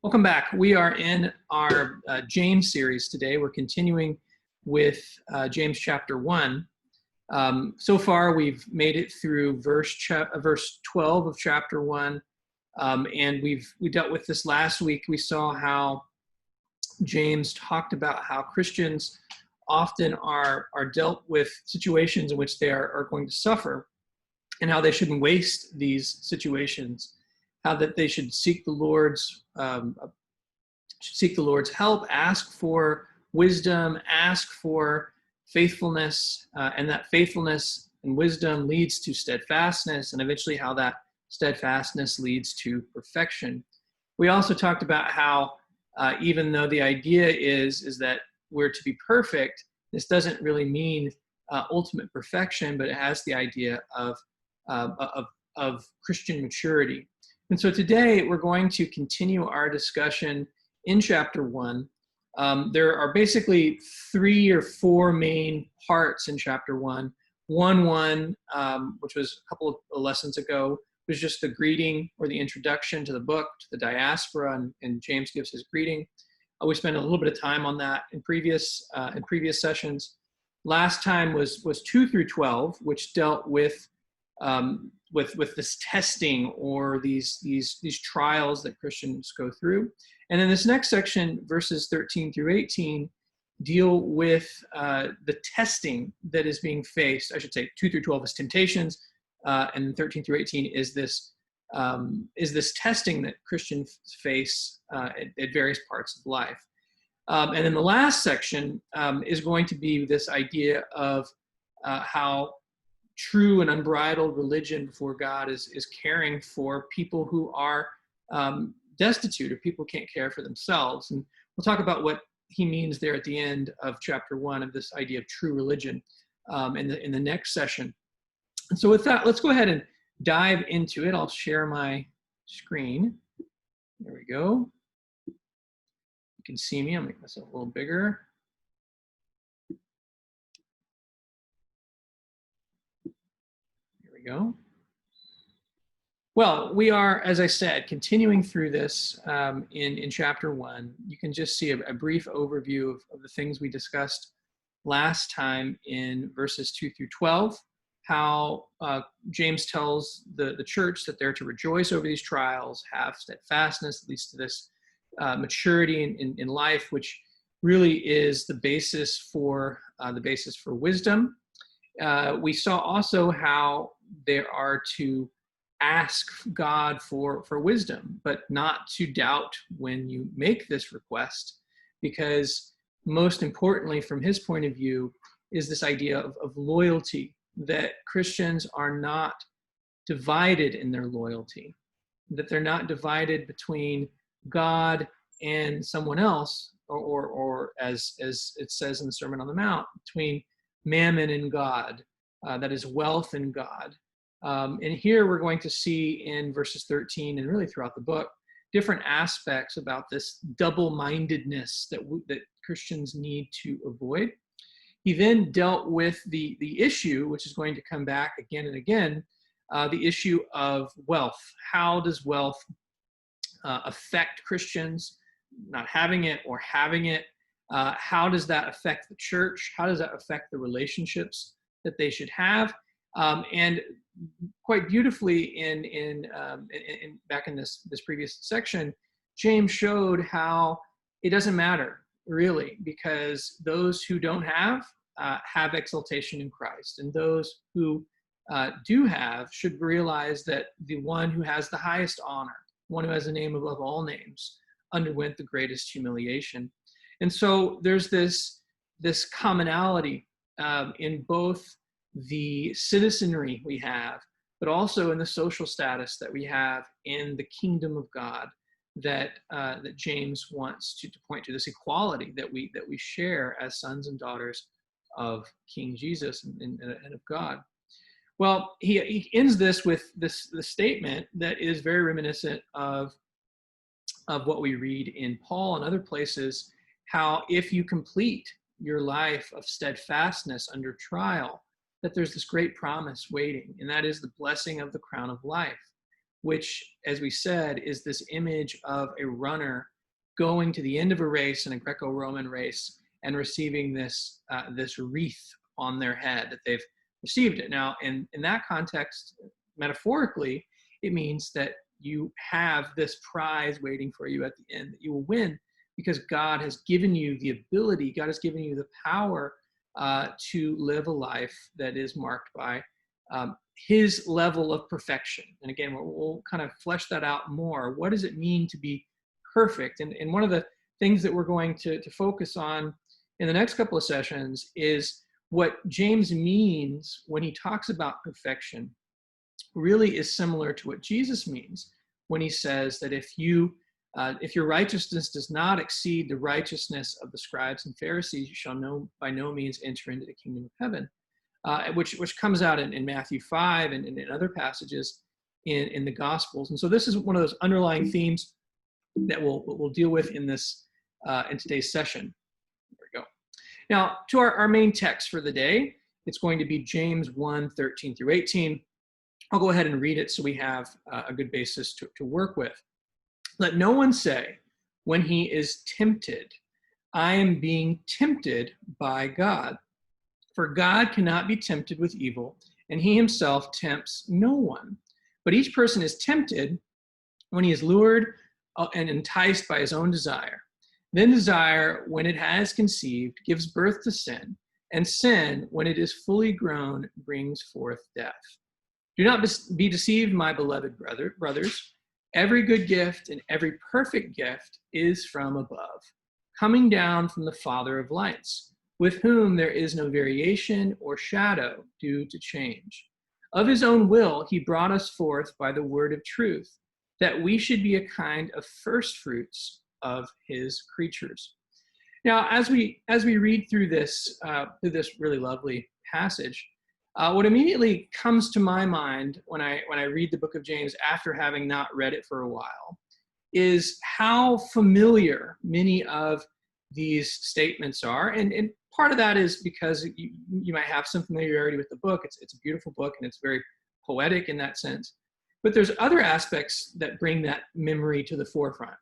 Welcome back. We are in our James series today. We're continuing with James chapter 1. So far, we've made it through verse 12 of chapter 1, and we dealt with this last week. We saw how James talked about how Christians often are dealt with situations in which they are going to suffer, and how they shouldn't waste these situations. How that they should seek the Lord's help, ask for wisdom, ask for faithfulness, and that faithfulness and wisdom leads to steadfastness, and eventually how that steadfastness leads to perfection. We also talked about how even though the idea is that we're to be perfect, this doesn't really mean ultimate perfection, but it has the idea of Christian maturity. And so today we're going to continue our discussion in chapter 1. There are basically 3 or 4 main parts in chapter 1. One, which was a couple of lessons ago, was just the greeting or the introduction to the book, to the diaspora, and James gives his greeting. We spent a little bit of time on that in previous sessions. Last time was 2 through 12, which dealt with this testing or these trials that Christians go through. And then this next section, verses 13 through 18, deal with the testing that is being faced. I should say 2 through 12 is temptations, and 13 through 18 is this testing that Christians face at various parts of life. And then the last section is going to be this idea of how true and unbridled religion before God is caring for people who are destitute, or people who can't care for themselves. And we'll talk about what he means there at the end of chapter 1 of this idea of true religion in the next session. And so with that, let's go ahead and dive into it. I'll share my screen. There we go. You can see me. I'll make this a little bigger. Go. Well, we are, as I said, continuing through this in chapter 1. You can just see a brief overview of the things we discussed last time in verses 2 through 12, how James tells the church that they're to rejoice over these trials, have steadfastness, at least to this maturity in life, which really is the basis for wisdom. We saw also how they are to ask God for wisdom, but not to doubt when you make this request, because most importantly, from his point of view, is this idea of loyalty, that Christians are not divided in their loyalty, that they're not divided between God and someone else, or as it says in the Sermon on the Mount, between mammon and God, that is wealth and God. And here we're going to see in verses 13 and really throughout the book, different aspects about this double-mindedness that Christians need to avoid. He then dealt with the issue, which is going to come back again and again, the issue of wealth. How does wealth affect Christians, not having it or having it? How does that affect the church? How does that affect the relationships that they should have? And quite beautifully in back in this previous section, James showed how it doesn't matter really, because those who don't have exaltation in Christ, and those who do have should realize that the one who has the highest honor, one who has a name above all names, underwent the greatest humiliation. And so there's this commonality in both the citizenry we have, but also in the social status that we have in the kingdom of God, that James wants to point to, this equality that we share as sons and daughters of King Jesus and of God. Well, he ends this with this statement that is very reminiscent of what we read in Paul and other places, how if you complete your life of steadfastness under trial, that there's this great promise waiting, and that is the blessing of the crown of life, which, as we said, is this image of a runner going to the end of a race in a Greco-Roman race and receiving this wreath on their head that they've received it. Now, in that context, metaphorically, it means that you have this prize waiting for you at the end that you will win because God has given you the ability, God has given you the power to live a life that is marked by his level of perfection. And again, we'll kind of flesh that out more. What does it mean to be perfect? And one of the things that we're going to focus on in the next couple of sessions is what James means when he talks about perfection really is similar to what Jesus means when he says that if your righteousness does not exceed the righteousness of the scribes and Pharisees, you shall by no means enter into the kingdom of heaven, which comes out in Matthew 5 and in other passages in the Gospels. And so this is one of those underlying themes that we'll deal with in today's session. There we go. Now, to our main text for the day, it's going to be James 1:13 through 18. I'll go ahead and read it so we have a good basis to work with. Let no one say when he is tempted, I am being tempted by God. For God cannot be tempted with evil, and he himself tempts no one. But each person is tempted when he is lured and enticed by his own desire. Then desire, when it has conceived, gives birth to sin, and sin, when it is fully grown, brings forth death. Do not be deceived, my beloved brothers. Every good gift and every perfect gift is from above, coming down from the Father of lights, with whom there is no variation or shadow due to change. Of his own will, he brought us forth by the word of truth, that we should be a kind of first fruits of his creatures. Now, as we read through this really lovely passage, what immediately comes to my mind when I read the book of James after having not read it for a while is how familiar many of these statements are. And part of that is because you might have some familiarity with the book. It's a beautiful book and it's very poetic in that sense. But there's other aspects that bring that memory to the forefront.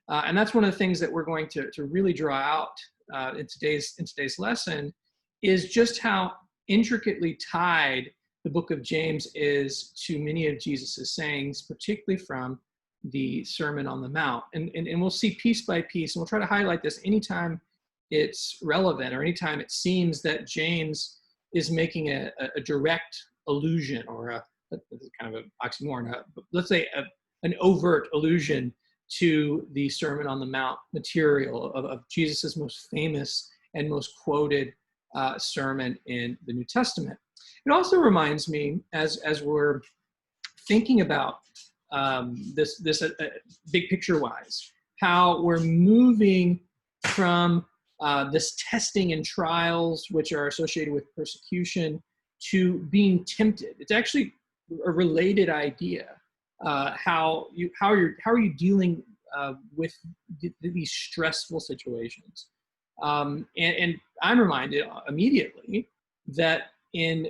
And that's one of the things that we're going to really draw out in today's lesson is just how intricately tied the book of James is to many of Jesus's sayings, particularly from the Sermon on the Mount. And we'll see piece by piece, and we'll try to highlight this anytime it's relevant or anytime it seems that James is making a direct allusion or a kind of an oxymoron, let's say an overt allusion to the Sermon on the Mount material of Jesus's most famous and most quoted sermon in the New Testament. It also reminds me, as we're thinking about this big picture-wise, how we're moving from this testing and trials, which are associated with persecution, to being tempted. It's actually a related idea. How are you dealing with these stressful situations? And I'm reminded immediately that in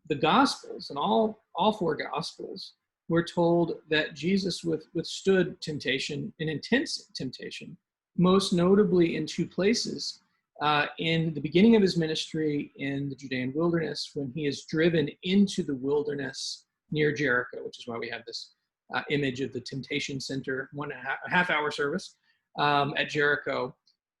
the Gospels, and all four Gospels, we're told that Jesus withstood temptation, an intense temptation, most notably in two places. In the beginning of his ministry in the Judean wilderness, when he is driven into the wilderness near Jericho, which is why we have this image of the temptation center, a half-hour service at Jericho,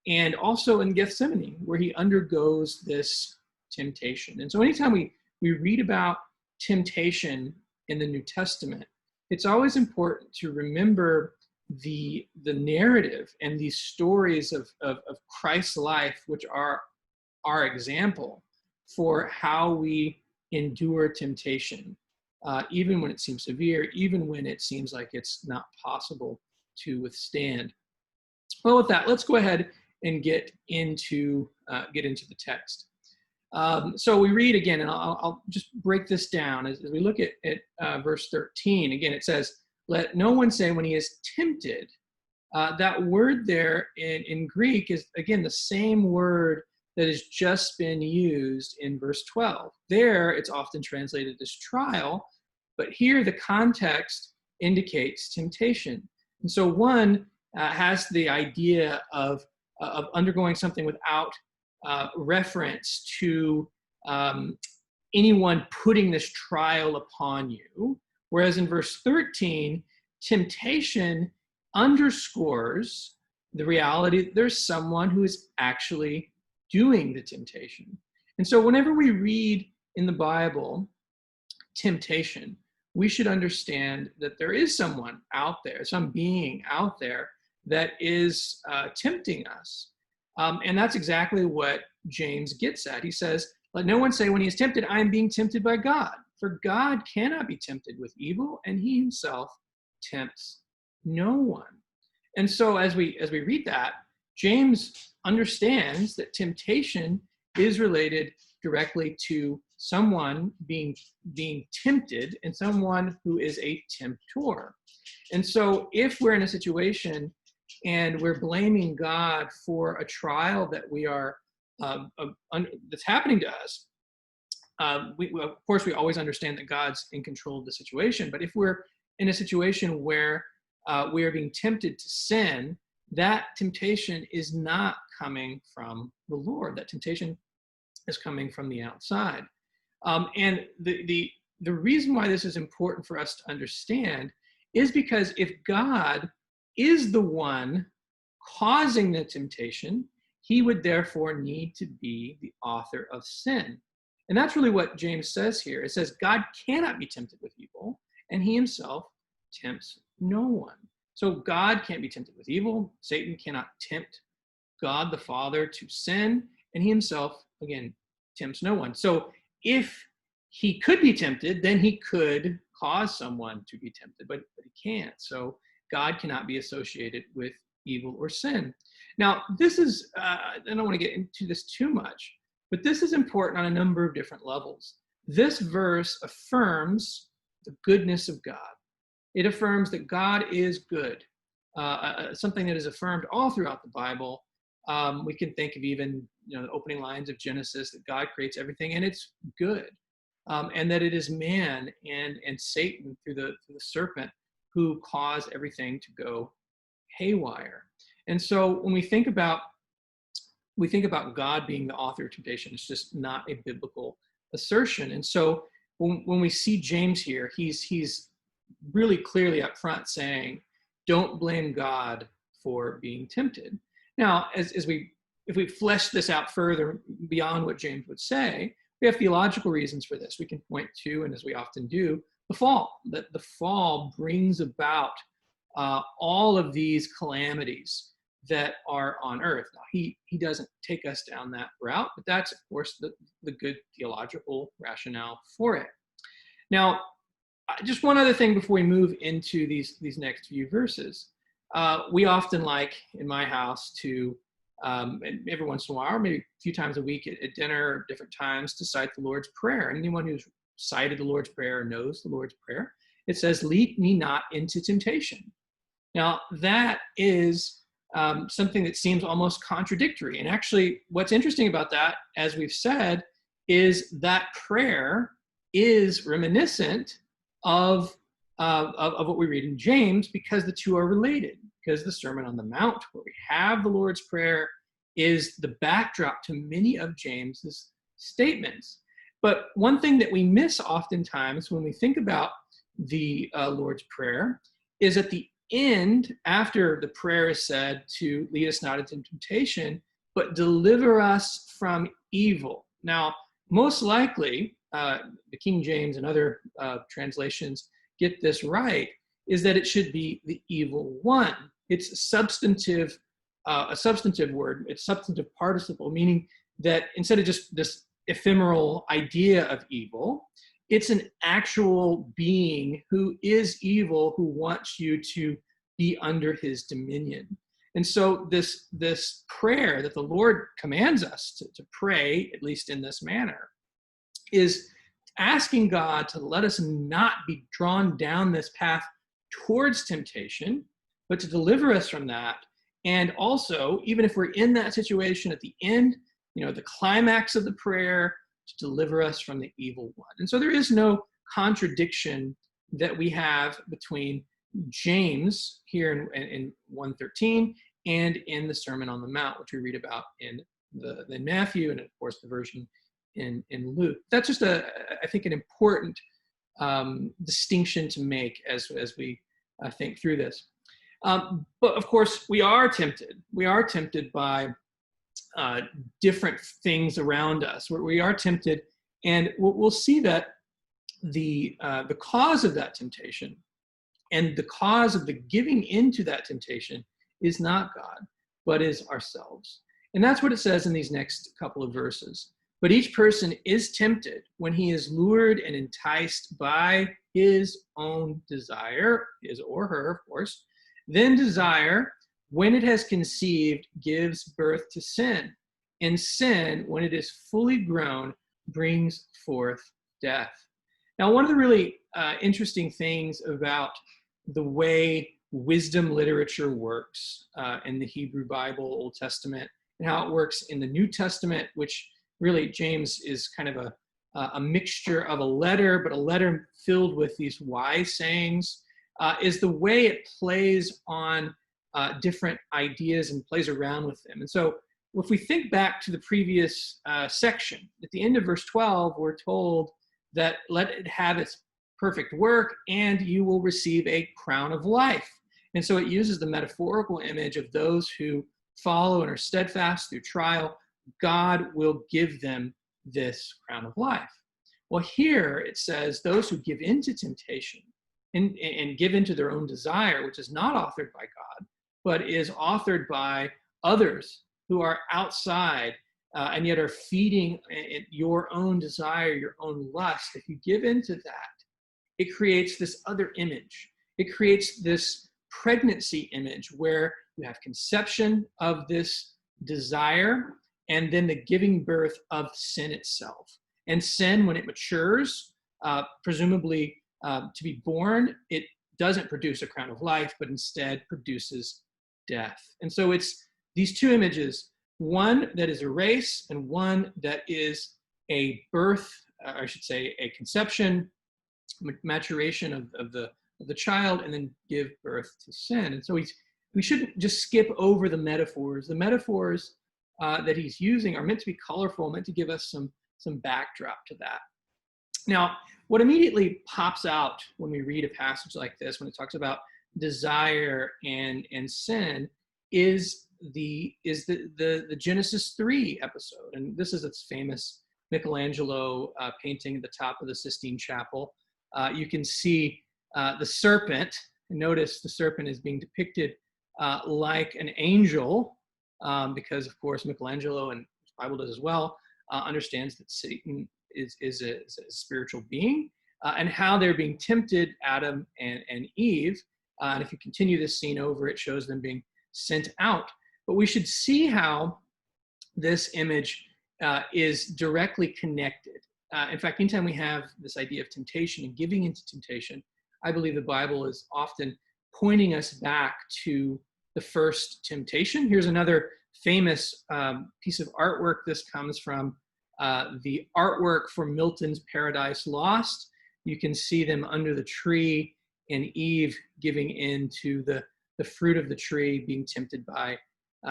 and also in Gethsemane, where he undergoes this temptation. And so anytime we read about temptation in the New Testament, it's always important to remember the narrative and these stories of Christ's life, which are our example for how we endure temptation, even when it seems severe, even when it seems like it's not possible to withstand. Well, with that, let's go ahead and get into the text. So we read again, and I'll just break this down as we look at verse 13. Again, it says, "Let no one say when he is tempted." That word there in Greek is, again, the same word that has just been used in verse 12. There, it's often translated as trial, but here the context indicates temptation. And so one, has the idea of undergoing something without reference to anyone putting this trial upon you. Whereas in verse 13, temptation underscores the reality that there's someone who is actually doing the temptation. And so whenever we read in the Bible temptation, we should understand that there is someone out there, some being out there that is tempting us. And that's exactly what James gets at. He says, let no one say when he is tempted, I am being tempted by God. For God cannot be tempted with evil, and he himself tempts no one. And so as we read that, James understands that temptation is related directly to someone being tempted and someone who is a tempter. And so if we're in a situation and we're blaming God for a trial that we are that's happening to us, of course we always understand that God's in control of the situation. But if we're in a situation where we are being tempted to sin, that temptation is not coming from the Lord. That temptation is coming from the outside. And the reason why this is important for us to understand is because if God is the one causing the temptation, he would therefore need to be the author of sin. And that's really what James says here. It says God cannot be tempted with evil, and he himself tempts no one. So God can't be tempted with evil. Satan cannot tempt God the Father to sin, and he himself, again, tempts no one. So if he could be tempted, then he could cause someone to be tempted, but he can't. So God cannot be associated with evil or sin. Now, this is, I don't want to get into this too much, but this is important on a number of different levels. This verse affirms the goodness of God. It affirms that God is good, something that is affirmed all throughout the Bible. We can think of even the opening lines of Genesis, that God creates everything and it's good, and that it is man and Satan through the serpent who cause everything to go haywire. And so when we think about God being the author of temptation, it's just not a biblical assertion. And so when we see James here, he's really clearly up front saying, don't blame God for being tempted. Now, if we flesh this out further beyond what James would say, we have theological reasons for this. We can point to, and as we often do, the fall. That the fall brings about all of these calamities that are on earth. Now, he doesn't take us down that route, but that's, of course, the good theological rationale for it. Now, just one other thing before we move into these next few verses. We often like, in my house, to every once in a while, or maybe a few times a week at dinner, different times, to cite the Lord's Prayer. Anyone who's cited the Lord's Prayer knows the Lord's Prayer. It says, lead me not into temptation. Now, that is something that seems almost contradictory. And actually, what's interesting about that, as we've said, is that prayer is reminiscent of what we read in James, because the two are related. Because the Sermon on the Mount, where we have the Lord's Prayer, is the backdrop to many of James's statements. But one thing that we miss oftentimes when we think about the Lord's Prayer is at the end, after the prayer is said to lead us not into temptation, but deliver us from evil. Now, most likely, the King James and other translations get this right, is that it should be the evil one. It's a substantive word. It's substantive participle, meaning that instead of just this ephemeral idea of evil, it's an actual being who is evil, who wants you to be under his dominion. And so this prayer that the Lord commands us to pray, at least in this manner, is asking God to let us not be drawn down this path towards temptation, but to deliver us from that. And also, even if we're in that situation at the end, the climax of the prayer, to deliver us from the evil one. And so there is no contradiction that we have between James here in 1:13 and in the Sermon on the Mount, which we read about in Matthew, and of course the version in Luke. That's just I think an important distinction to make as we think through this. But of course, we are tempted. We are tempted by different things around us. We are tempted, and we'll see that the cause of that temptation and the cause of the giving into that temptation is not God, but is ourselves. And that's what it says in these next couple of verses. But each person is tempted when he is lured and enticed by his own desire, his or her, of course. Then desire, when it has conceived, gives birth to sin. And sin, when it is fully grown, brings forth death. Now, one of the really interesting things about the way wisdom literature works in the Hebrew Bible, Old Testament, and how it works in the New Testament, which really James is kind of a mixture of a letter, but a letter filled with these wise sayings, is the way it plays on different ideas and plays around with them. And so if we think back to the previous section, at the end of verse 12, we're told that let it have its perfect work and you will receive a crown of life. And so it uses the metaphorical image of those who follow and are steadfast through trial. God will give them this crown of life. Well, here it says those who give into temptation and give into their own desire, which is not authored by God, but is authored by others who are outside and yet are feeding your own desire, your own lust. If you give into that, it creates this other image. It creates this pregnancy image where you have conception of this desire and then the giving birth of sin itself. And sin, when it matures, presumably to be born, it doesn't produce a crown of life, but instead produces death. And so it's these two images, one that is a race and one that is a birth, I should say a conception, maturation of the child, and then give birth to sin. And so we shouldn't just skip over the metaphors. The metaphors that he's using are meant to be colorful, meant to give us some backdrop to that. Now, what immediately pops out when we read a passage like this, when it talks about desire and sin, is the Genesis 3 episode. And this is its famous Michelangelo painting at the top of the Sistine Chapel. You can see the serpent. Notice the serpent is being depicted like an angel, because of course Michelangelo, and the Bible does as well, understands that Satan is a spiritual being, and how they're being tempted, Adam and Eve. And if you continue this scene over, it shows them being sent out. But we should see how this image is directly connected. In fact, anytime we have this idea of temptation and giving into temptation, I believe the Bible is often pointing us back to the first temptation. Here's another famous piece of artwork. This comes from the artwork for Milton's Paradise Lost. You can see them under the tree and Eve giving in to the fruit of the tree, being tempted by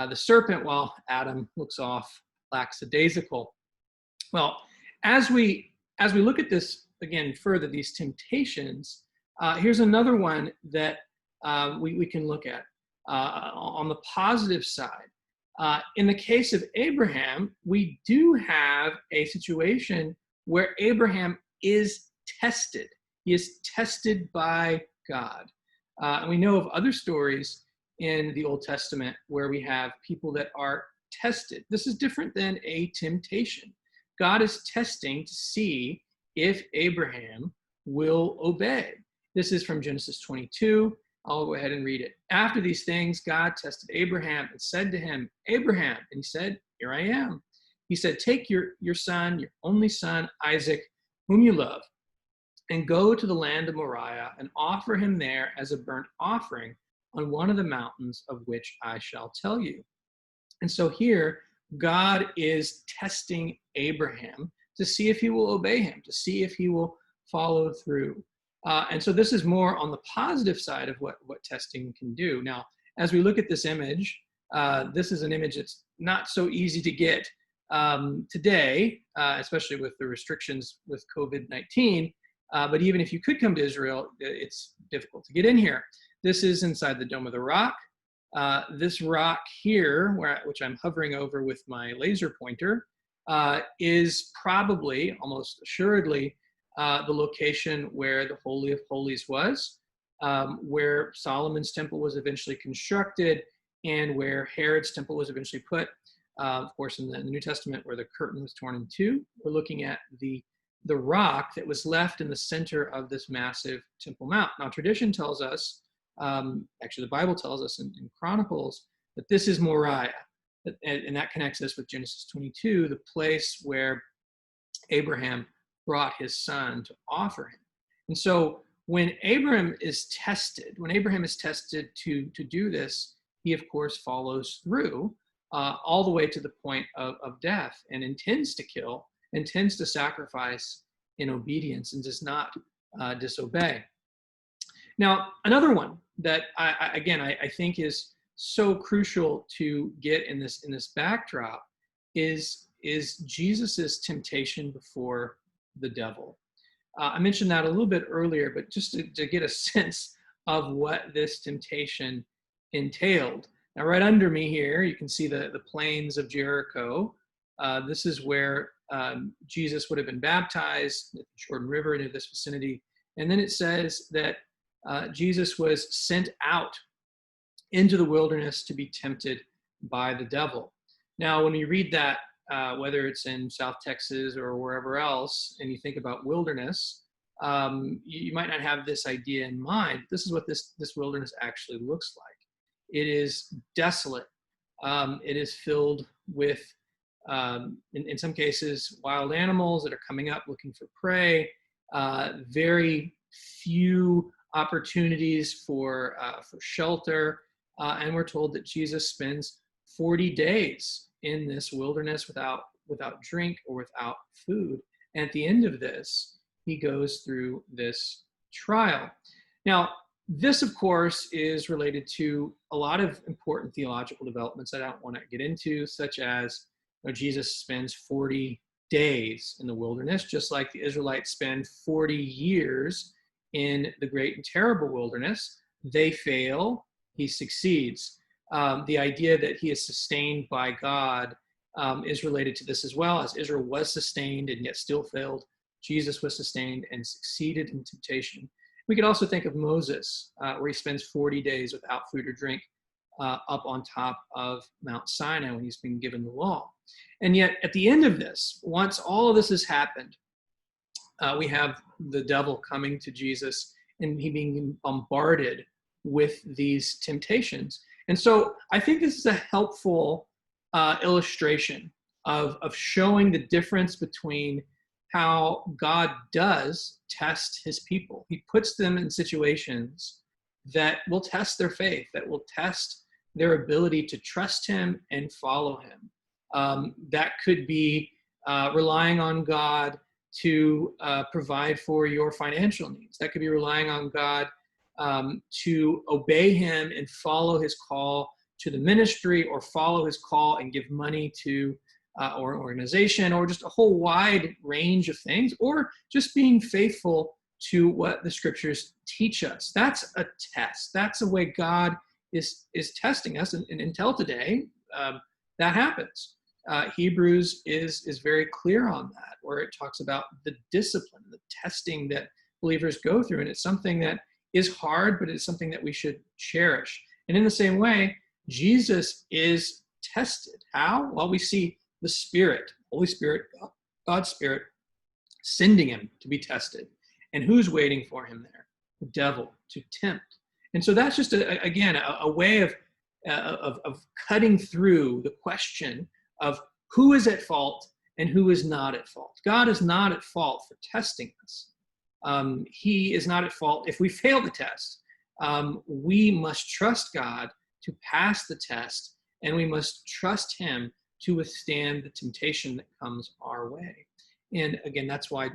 the serpent while Adam looks off lackadaisical. Well, as we look at this again further, these temptations, here's another one that we can look at on the positive side. In the case of Abraham, we do have a situation where Abraham is tested. He is tested by God. And we know of other stories in the Old Testament where we have people that are tested. This is different than a temptation. God is testing to see if Abraham will obey. This is from Genesis 22. I'll go ahead and read it. After these things, God tested Abraham and said to him, Abraham, and he said, here I am. He said, take your son, your only son, Isaac, whom you love, and go to the land of Moriah and offer him there as a burnt offering on one of the mountains of which I shall tell you. And so here, God is testing Abraham to see if he will obey him, to see if he will follow through. And so this is more on the positive side of what testing can do. Now, as we look at this image, this is an image that's not so easy to get today, especially with the restrictions with COVID-19. But even if you could come to Israel, it's difficult to get in here. This is inside the Dome of the Rock. This rock here, which I'm hovering over with my laser pointer, is probably, almost assuredly, the location where the Holy of Holies was, where Solomon's temple was eventually constructed, and where Herod's temple was eventually put. Of course, in the New Testament, where the curtain was torn in two, we're looking at the rock that was left in the center of this massive Temple Mount. Now, tradition tells us, actually the Bible tells us in Chronicles, that this is Moriah, and that connects us with Genesis 22, the place where Abraham brought his son to offer him. And so when Abraham is tested to do this, he of course follows through all the way to the point of death, and intends to kill, intends to sacrifice in obedience, and does not disobey. Now, another one that I think is so crucial to get in this backdrop is Jesus's temptation before the devil. I mentioned that a little bit earlier, but just to get a sense of what this temptation entailed. Now, right under me here, you can see the plains of Jericho. This is where Jesus would have been baptized, at the Jordan River, near this vicinity. And then it says that Jesus was sent out into the wilderness to be tempted by the devil. Now, when we read that, whether it's in South Texas or wherever else, and you think about wilderness, you might not have this idea in mind. This is what this wilderness actually looks like. It is desolate. It is filled with, in some cases, wild animals that are coming up looking for prey. Very few opportunities for shelter, and we're told that Jesus spends 40 days in this wilderness without drink or without food. And at the end of this, he goes through this trial. Now, this, of course, is related to a lot of important theological developments that I don't want to get into, such as Jesus spends 40 days in the wilderness, just like the Israelites spend 40 years in the great and terrible wilderness. They fail, he succeeds. The idea that he is sustained by God is related to this as well. As Israel was sustained and yet still failed, Jesus was sustained and succeeded in temptation. We could also think of Moses, where he spends 40 days without food or drink up on top of Mount Sinai when he's been given the law. And yet at the end of this, once all of this has happened, we have the devil coming to Jesus and he being bombarded with these temptations. And so I think this is a helpful illustration of showing the difference between how God does test his people. He puts them in situations that will test their faith, that will test their ability to trust him and follow him. That could be relying on God to provide for your financial needs. That could be relying on God to obey him and follow his call to the ministry, or follow his call and give money to or an organization, or just a whole wide range of things, or just being faithful to what the scriptures teach us. That's a test. That's a way God is testing us. And until today, that happens. Hebrews is very clear on that, where it talks about the discipline, the testing that believers go through. And it's something that is hard, but it's something that we should cherish. And in the same way, Jesus is tested. How? Well, we see the Spirit, Holy Spirit, God's Spirit, sending him to be tested. And who's waiting for him there? The devil, to tempt. And so that's just, a way of cutting through the question of who is at fault and who is not at fault. God is not at fault for testing us. He is not at fault if we fail the test. We must trust God to pass the test, and we must trust him to withstand the temptation that comes our way. And again, that's why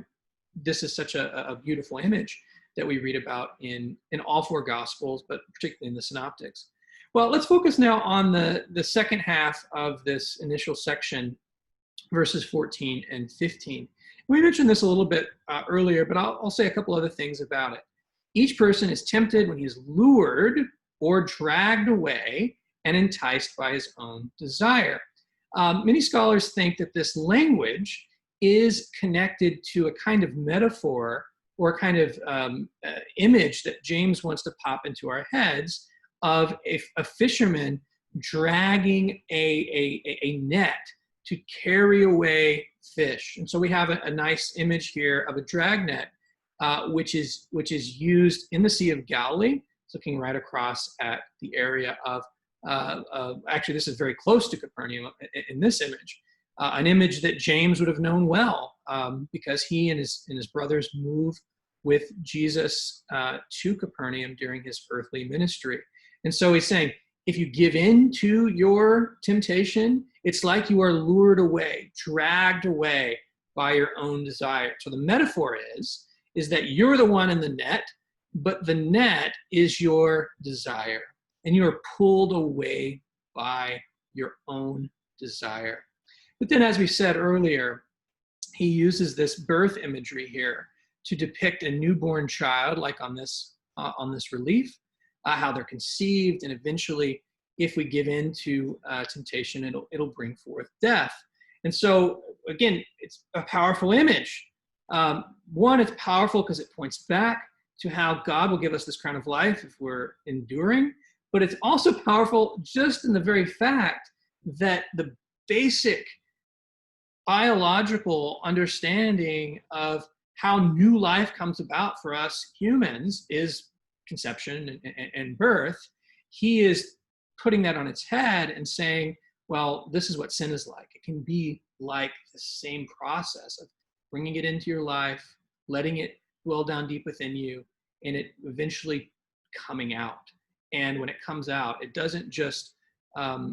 this is such a beautiful image. that we read about in all four Gospels, but particularly in the Synoptics. Well, let's focus now on the second half of this initial section, verses 14 and 15. We mentioned this a little bit earlier, but I'll say a couple other things about it. Each person is tempted when he is lured or dragged away and enticed by his own desire. Many scholars think that this language is connected to a kind of metaphor or a kind of image that James wants to pop into our heads of a fisherman dragging a net to carry away fish. And so we have a nice image here of a dragnet, which is used in the Sea of Galilee. It's looking right across at the area of, actually this is very close to Capernaum in this image, an image that James would have known well because he and his brothers moved with Jesus to Capernaum during his earthly ministry. And so he's saying, if you give in to your temptation, it's like you are lured away, dragged away by your own desire. So the metaphor is that you're the one in the net, but the net is your desire, and you are pulled away by your own desire. But then, as we said earlier, he uses this birth imagery here to depict a newborn child, like on this relief, how they're conceived, and eventually, if we give in to temptation, it'll bring forth death. And so, again, it's a powerful image. One, it's powerful because it points back to how God will give us this crown of life if we're enduring. But it's also powerful just in the very fact that the basic biological understanding of how new life comes about for us humans is conception and birth. He is putting that on its head and saying, well, this is what sin is like. It can be like the same process of bringing it into your life, letting it dwell down deep within you, and it eventually coming out. And when it comes out, it doesn't just,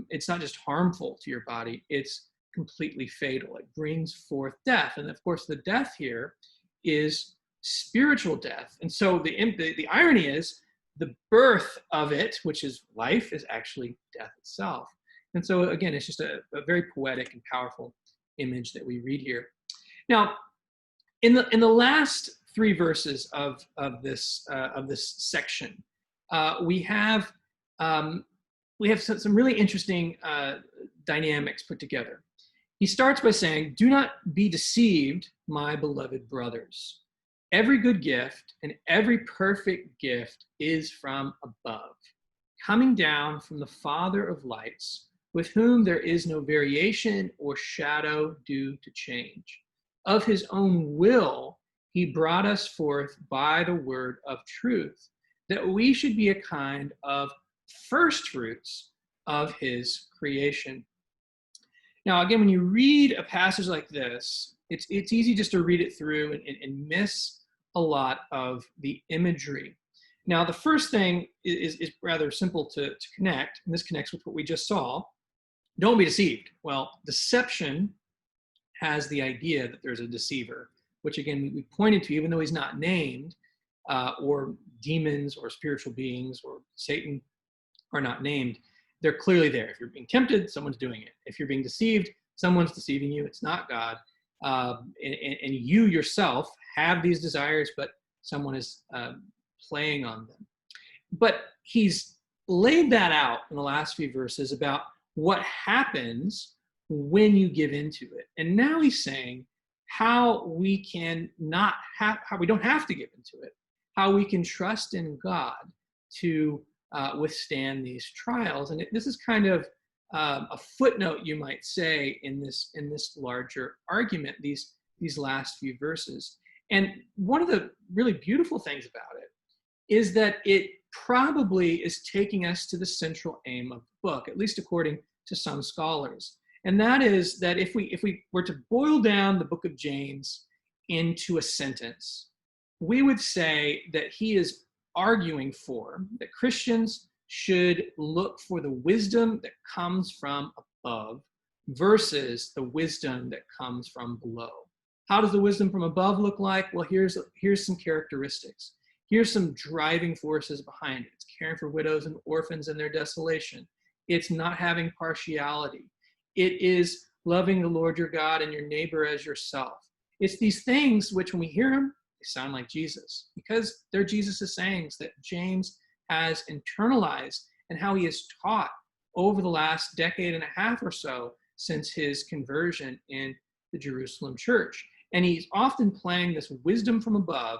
it's not just harmful to your body, it's completely fatal. It brings forth death. And of course, the death here is spiritual death. And so the irony is, the birth of it, which is life, is actually death itself. And so again, it's just a very poetic and powerful image that we read here. Now, in the last three verses of this section, we have some really interesting dynamics put together. He starts by saying, "Do not be deceived, my beloved brothers. Every good gift and every perfect gift is from above, coming down from the Father of lights, with whom there is no variation or shadow due to change. Of his own will, he brought us forth by the word of truth, that we should be a kind of first fruits of his creation." Now, again, when you read a passage like this, it's easy just to read it through and miss a lot of the imagery. Now, the first thing is rather simple to connect, and this connects with what we just saw. Don't be deceived. Well, deception has the idea that there's a deceiver, which again, we pointed to, even though he's not named, or demons or spiritual beings or Satan are not named, they're clearly there. If you're being tempted, someone's doing it. If you're being deceived, someone's deceiving you. It's not God. And you yourself have these desires, but someone is playing on them. But he's laid that out in the last few verses about what happens when you give into it. And now he's saying how we can not have, how we don't have to give into it, how we can trust in God to withstand these trials. And this is kind of a footnote, you might say, in this larger argument, these last few verses. And one of the really beautiful things about it is that it probably is taking us to the central aim of the book, at least according to some scholars. And that is that if we were to boil down the book of James into a sentence, we would say that he is arguing for that Christians should look for the wisdom that comes from above versus the wisdom that comes from below. How does the wisdom from above look like? Well, here's some characteristics. Here's some driving forces behind it. It's caring for widows and orphans in their desolation. It's not having partiality. It is loving the Lord your God and your neighbor as yourself. It's these things which, when we hear them, they sound like Jesus, because they're Jesus' sayings that James has internalized and how he has taught over the last decade and a half or so since his conversion in the Jerusalem church. And he's often playing this wisdom from above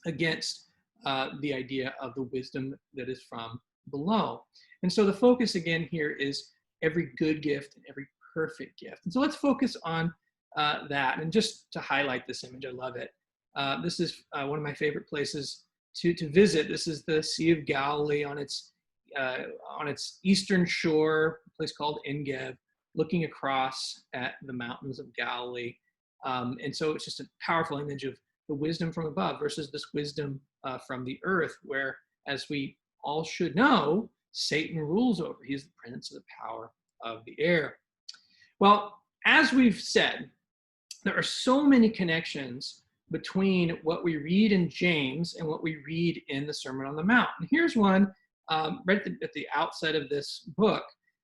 against the idea of the wisdom that is from below. And so the focus again here is every good gift and every perfect gift. And so let's focus on that. And just to highlight this image, I love it. This is one of my favorite places to visit. This is the Sea of Galilee on its eastern shore, a place called En-Geb, looking across at the mountains of Galilee. And so it's just a powerful image of the wisdom from above versus this wisdom from the earth, where, as we all should know, Satan rules over. He is the prince of the power of the air. Well, as we've said, there are so many connections between what we read in James and what we read in the Sermon on the Mount. And here's one right at the outset of this book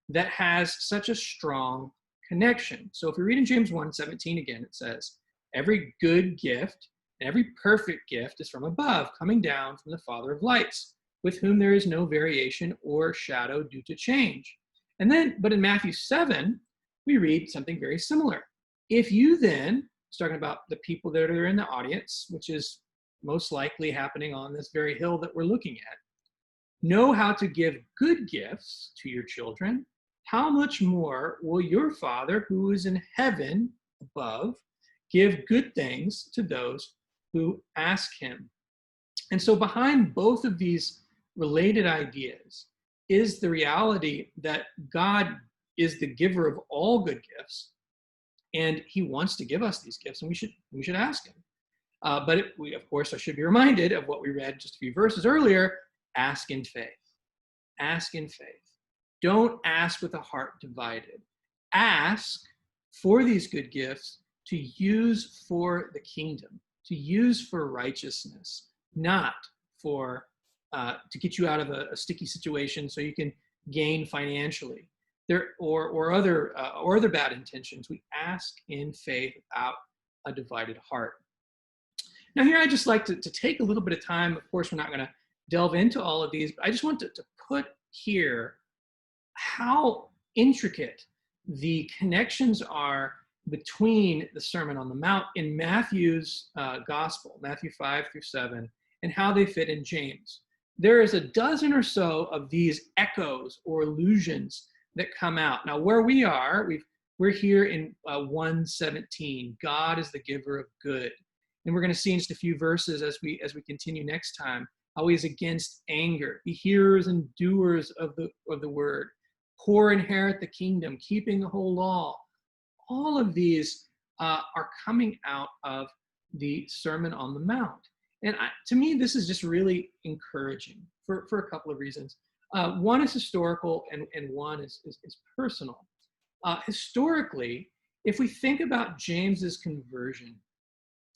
that has such a strong connection. So if we read in James 1:17 again, it says, every good gift and every perfect gift is from above, coming down from the Father of lights, with whom there is no variation or shadow due to change. And then, but in Matthew 7, we read something very similar. If you then, it's talking about the people that are in the audience, which is most likely happening on this very hill that we're looking at, know how to give good gifts to your children, how much more will your Father who is in heaven above give good things to those who ask him? And so behind both of these related ideas is the reality that God is the giver of all good gifts, and he wants to give us these gifts, and we should ask him. But we, of course, I should be reminded of what we read just a few verses earlier. Ask in faith. Ask in faith. Don't ask with a heart divided. Ask for these good gifts to use for the kingdom, to use for righteousness, not for to get you out of a sticky situation so you can gain financially, or other bad intentions. We ask in faith without a divided heart. Now here I just like to take a little bit of time. Of course, we're not going to delve into all of these, but I just want to put here how intricate the connections are between the Sermon on the Mount in Matthew's Gospel, Matthew 5-7, and how they fit in James. There is a dozen or so of these echoes or allusions that come out. Now, where we are, we're here in 1:17. God is the giver of good, and we're going to see in just a few verses as we continue next time how he is against anger. Be hearers and doers of the word. Poor inherit the kingdom, keeping the whole law. All of these are coming out of the Sermon on the Mount. And to me, this is just really encouraging for a couple of reasons. One is historical, and one is personal. Historically, if we think about James's conversion,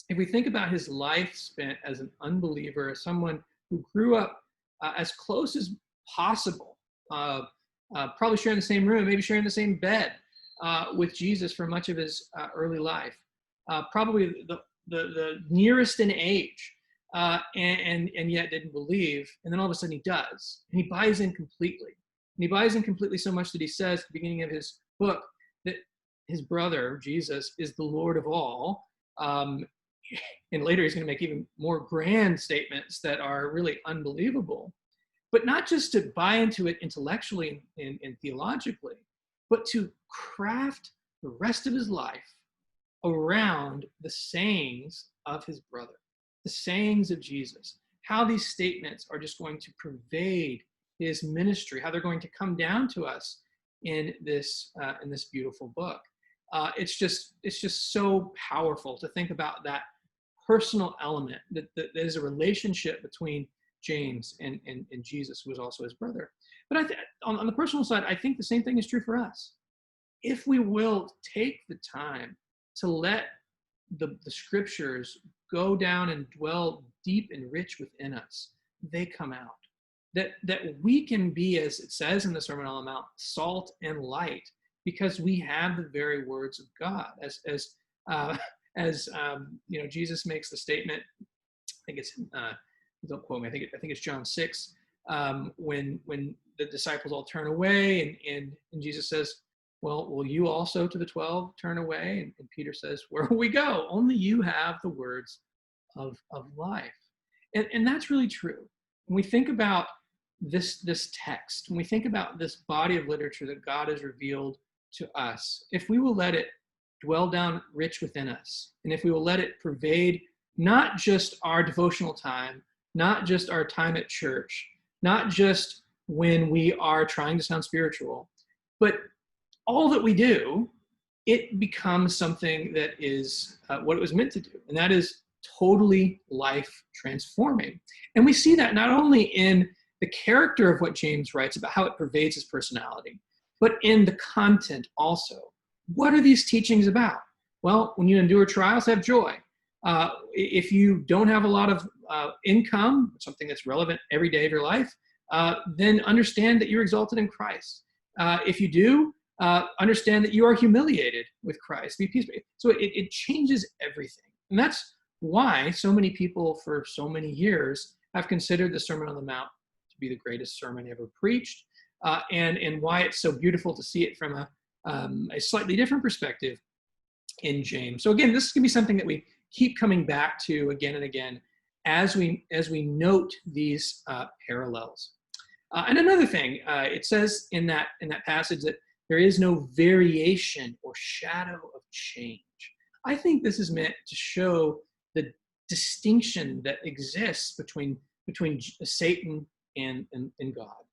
if we think about his life spent as an unbeliever, as someone who grew up as close as possible, probably sharing the same room, maybe sharing the same bed with Jesus for much of his early life, probably the nearest in age, and yet didn't believe. And then all of a sudden he does, and he buys in completely. And he buys in completely so much that he says at the beginning of his book that his brother, Jesus, is the Lord of all. And later he's going to make even more grand statements that are really unbelievable. But not just to buy into it intellectually and theologically, but to craft the rest of his life around the sayings of his brother, the sayings of Jesus, how these statements are just going to pervade his ministry, how they're going to come down to us in this beautiful book. It's just so powerful to think about that personal element, that there's a relationship between James and Jesus, who was also his brother. But on the personal side, I think the same thing is true for us. If we will take the time to let the scriptures go down and dwell deep and rich within us, they come out. That we can be, as it says in the Sermon on the Mount, salt and light, because we have the very words of God. Jesus makes the statement. I think it's don't quote me. I think it's John 6, when the disciples all turn away, and Jesus says, "Well, will you also to the 12 turn away?" And Peter says, "Where will we go? Only you have the words of life." And that's really true. When we think about this text, when we think about this body of literature that God has revealed to us, if we will let it dwell down rich within us, and if we will let it pervade not just our devotional time, not just our time at church, not just when we are trying to sound spiritual, but all that we do, it becomes something that is what it was meant to do, and that is totally life transforming. And we see that not only in the character of what James writes about, how it pervades his personality, but in the content also. What are these teachings about? Well, when you endure trials, have joy. If you don't have a lot of income, something that's relevant every day of your life, then understand that you're exalted in Christ. If you do, understand that you are humiliated with Christ. Be peaceful. So it changes everything. And that's why so many people for so many years have considered the Sermon on the Mount to be the greatest sermon ever preached, and why it's so beautiful to see it from a slightly different perspective in James. So again, this is going to be something that we keep coming back to again and again as we note these parallels. And another thing, it says in that passage that there is no variation or shadow of change. I think this is meant to show the distinction that exists between Satan and God.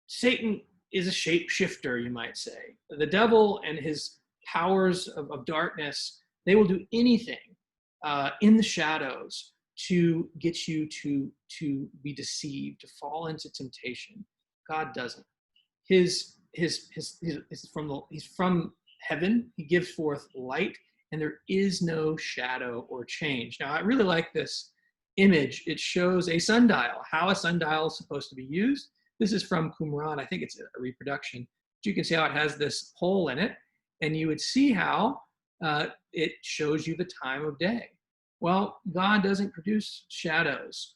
Satan is a shapeshifter, you might say. The devil and his powers of darkness, they will do anything in the shadows to get you to be deceived, to fall into temptation. God doesn't. He's from heaven. He gives forth light, and there is no shadow or change. Now, I really like this image. It shows a sundial, how a sundial is supposed to be used. This is from Qumran. I think it's a reproduction. But you can see how it has this hole in it, and you would see how it shows you the time of day. Well, God doesn't produce shadows.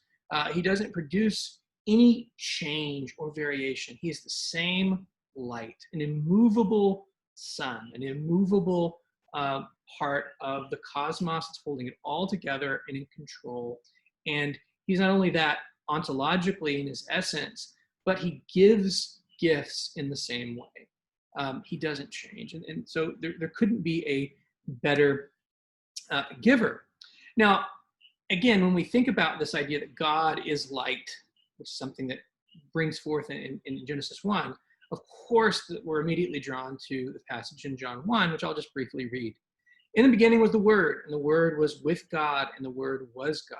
He doesn't produce any change or variation. He is the same light, an immovable sun, an immovable part of the cosmos that's holding it all together and in control. And he's not only that ontologically in his essence, but he gives gifts in the same way. He doesn't change. And so there couldn't be a better giver. Now, again, when we think about this idea that God is light, which is something that brings forth in Genesis 1, of course, we're immediately drawn to the passage in John 1, which I'll just briefly read. In the beginning was the Word, and the Word was with God, and the Word was God.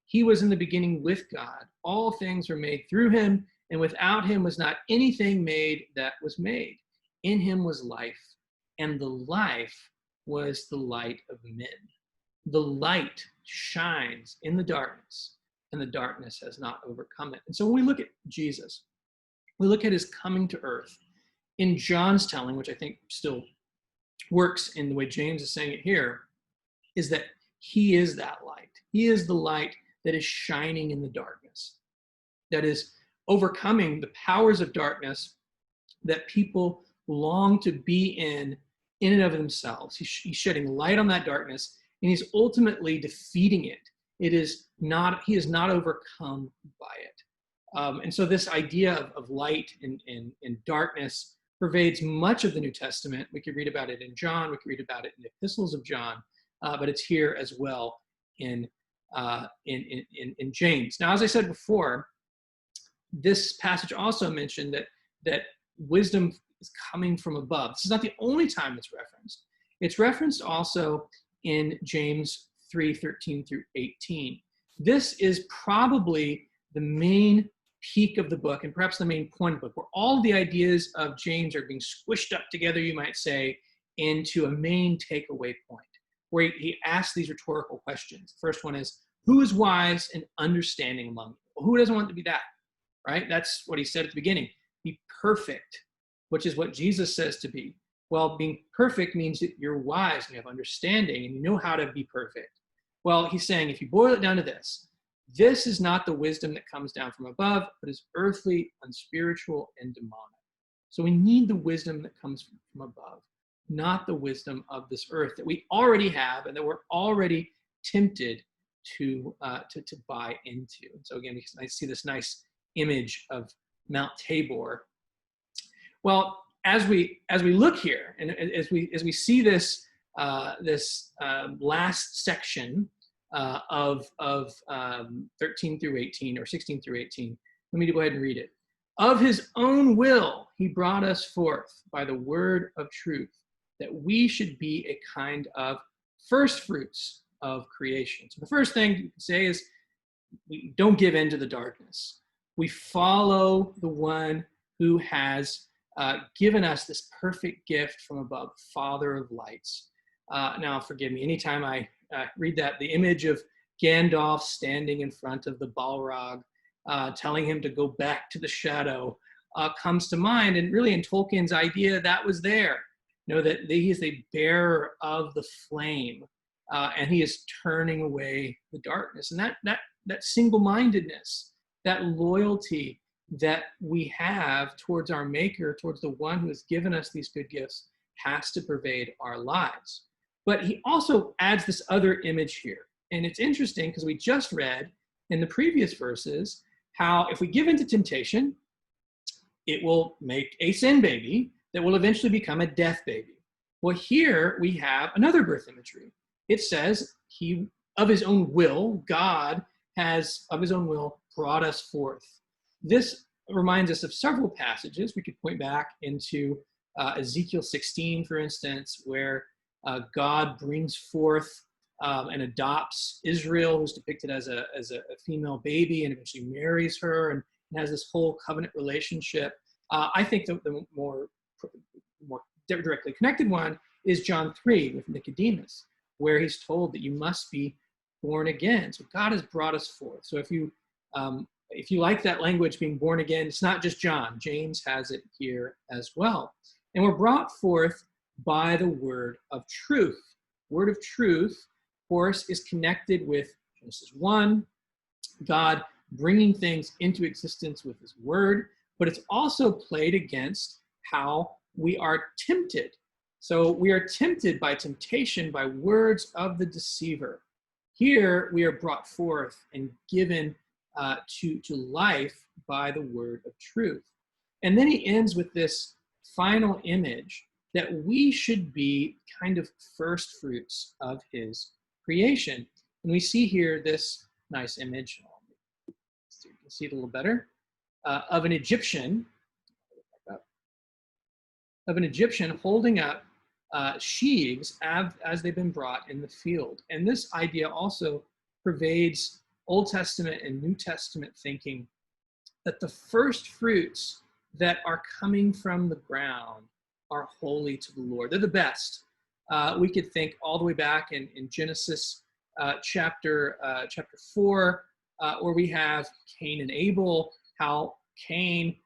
He was in the beginning with God. All things were made through him, and without him was not anything made that was made. In him was life, and the life was the light of men. The light shines in the darkness, and the darkness has not overcome it. And so when we look at Jesus, we look at his coming to earth. In John's telling, which I think still works in the way James is saying it here, is that he is that light. He is the light that is shining in the darkness, that is overcoming the powers of darkness that people long to be in and of themselves. He's shedding light on that darkness, and he's ultimately defeating it. He is not overcome by it. And so this idea of light and darkness pervades much of the New Testament. We could read about it in John. We could read about it in the epistles of John, but it's here as well in James. Now, as I said before, this passage also mentioned that wisdom is coming from above. This is not the only time it's referenced. It's referenced also in James 3:13 through 18. This is probably the main peak of the book, and perhaps the main point of the book, where all the ideas of James are being squished up together, you might say, into a main takeaway point. where he asks these rhetorical questions. The first one is, who is wise and understanding among you? Well, who doesn't want to be that, right? That's what he said at the beginning. Be perfect, which is what Jesus says to be. Well, being perfect means that you're wise and you have understanding and you know how to be perfect. Well, he's saying, if you boil it down to this is not the wisdom that comes down from above, but is earthly, unspiritual, and demonic. So we need the wisdom that comes from above, not the wisdom of this earth that we already have and that we're already tempted to buy into. And so again, I see this nice image of Mount Tabor. Well, as we look here, and as we see this last section of 13 through 18 or 16 through 18, let me go ahead and read it. Of his own will, he brought us forth by the word of truth, that we should be a kind of first fruits of creation. So the first thing you can say is, we don't give in to the darkness. We follow the one who has given us this perfect gift from above, Father of lights. Now, forgive me, anytime I read that, the image of Gandalf standing in front of the Balrog, telling him to go back to the shadow, comes to mind. And really, in Tolkien's idea, that was there. You know, that he is the bearer of the flame, and he is turning away the darkness. And that single-mindedness, that loyalty that we have towards our Maker, towards the one who has given us these good gifts, has to pervade our lives. But he also adds this other image here. And it's interesting because we just read in the previous verses how if we give into temptation, it will make a sin baby that will eventually become a death baby. Well, here we have another birth imagery. It says he, of his own will, God has, of his own will, brought us forth. This reminds us of several passages. We could point back into Ezekiel 16, for instance, where God brings forth and adopts Israel, who's depicted as a female baby, and eventually marries her and has this whole covenant relationship. I think the more directly connected one is John 3 with Nicodemus, where he's told that you must be born again. So God has brought us forth. So if you like that language, being born again, it's not just John. James has it here as well. And we're brought forth by the word of truth. Word of truth, of course, is connected with Genesis 1, God bringing things into existence with his word, but it's also played against how we are tempted. So we are tempted by temptation, by words of the deceiver. Here we are brought forth and given to life by the word of truth. And then he ends with this final image that we should be kind of first fruits of his creation. And we see here this nice image, so you can see it a little better, of an Egyptian holding up sheaves as they've been brought in the field. And this idea also pervades Old Testament and New Testament thinking, that the first fruits that are coming from the ground are holy to the Lord. They're the best. We could think all the way back in Genesis chapter 4, where we have Cain and Abel, how Cain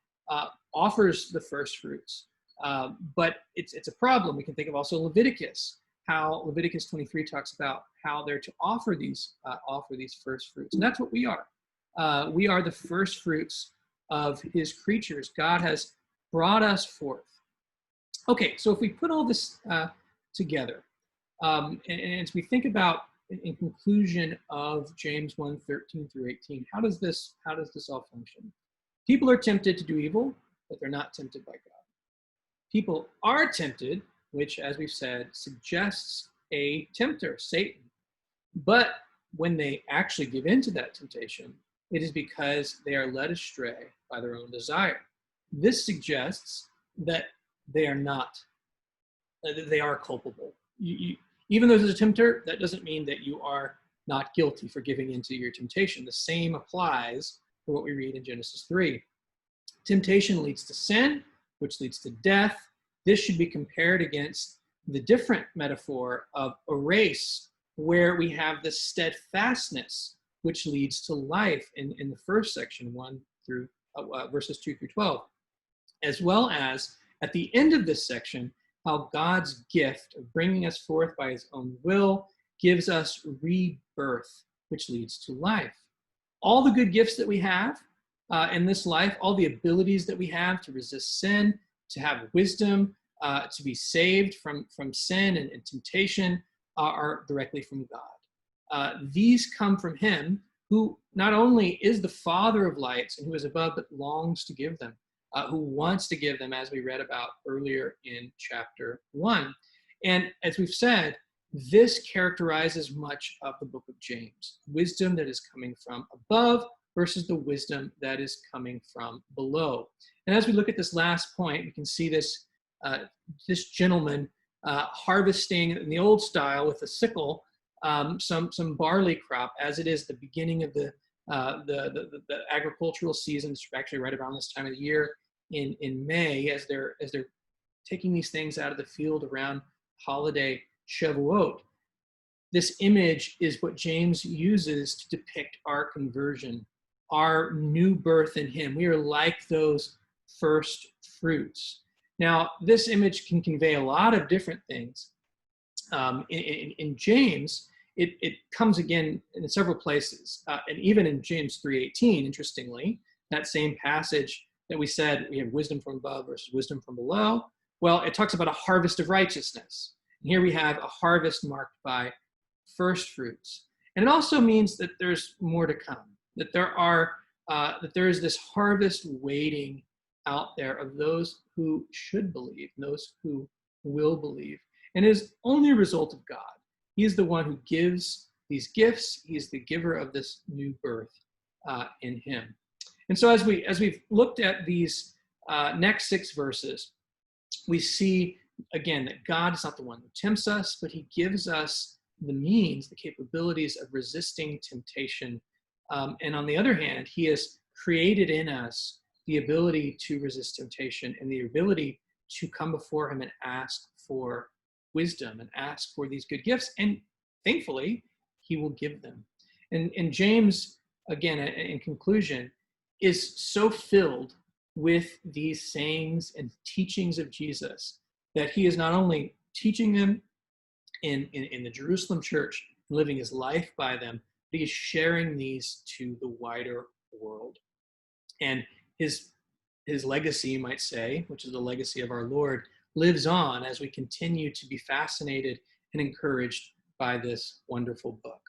offers the first fruits. But it's a problem. We can think of also Leviticus, how Leviticus 23 talks about how they're to offer these first fruits. And that's what we are. We are the first fruits of his creatures. God has brought us forth. Okay, so if we put all this together, and as we think about in conclusion of James 1:13 through 18, how does this all function? People are tempted to do evil, but they're not tempted by God. People are tempted, which, as we've said, suggests a tempter, Satan. But when they actually give in to that temptation, it is because they are led astray by their own desire. This suggests that they are not, that they are culpable. Even though there's a tempter, that doesn't mean that you are not guilty for giving into your temptation. The same applies for what we read in Genesis 3. Temptation leads to sin, which leads to death. This should be compared against the different metaphor of a race where we have the steadfastness, which leads to life in the first section, 1 through verses 2 through 12, as well as at the end of this section, how God's gift of bringing us forth by his own will gives us rebirth, which leads to life. All the good gifts that we have in this life, all the abilities that we have to resist sin, to have wisdom, to be saved from sin and temptation, are directly from God. These come from him who not only is the Father of lights and who is above, but longs to give them, who wants to give them, as we read about earlier in chapter 1. And as we've said, this characterizes much of the book of James. Wisdom that is coming from above versus the wisdom that is coming from below. And as we look at this last point, we can see this, this gentleman harvesting in the old style with a sickle some barley crop, as it is the beginning of the agricultural season. It's actually right around this time of the year in May, as they're taking these things out of the field around holiday Shavuot. This image is what James uses to depict our conversion, our new birth in him. We are like those first fruits. Now, this image can convey a lot of different things. In James, it comes again in several places, and even in James 3:18, interestingly, that same passage that we said we have wisdom from above versus wisdom from below. Well, it talks about a harvest of righteousness. And here we have a harvest marked by first fruits. And it also means that there's more to come, that there is this harvest waiting out there of those who should believe, those who will believe. And it is only a result of God. He is the one who gives these gifts. He is the giver of this new birth in him. And so as we've looked at these next 6 verses, we see again that God is not the one who tempts us, but he gives us the means, the capabilities of resisting temptation. And on the other hand, he has created in us the ability to resist temptation and the ability to come before him and ask for wisdom and ask for these good gifts. And thankfully, he will give them. And James, again, in conclusion, is so filled with these sayings and teachings of Jesus that he is not only teaching them in the Jerusalem church, living his life by them, but he is sharing these to the wider world. And his legacy, you might say, which is the legacy of our Lord, lives on as we continue to be fascinated and encouraged by this wonderful book.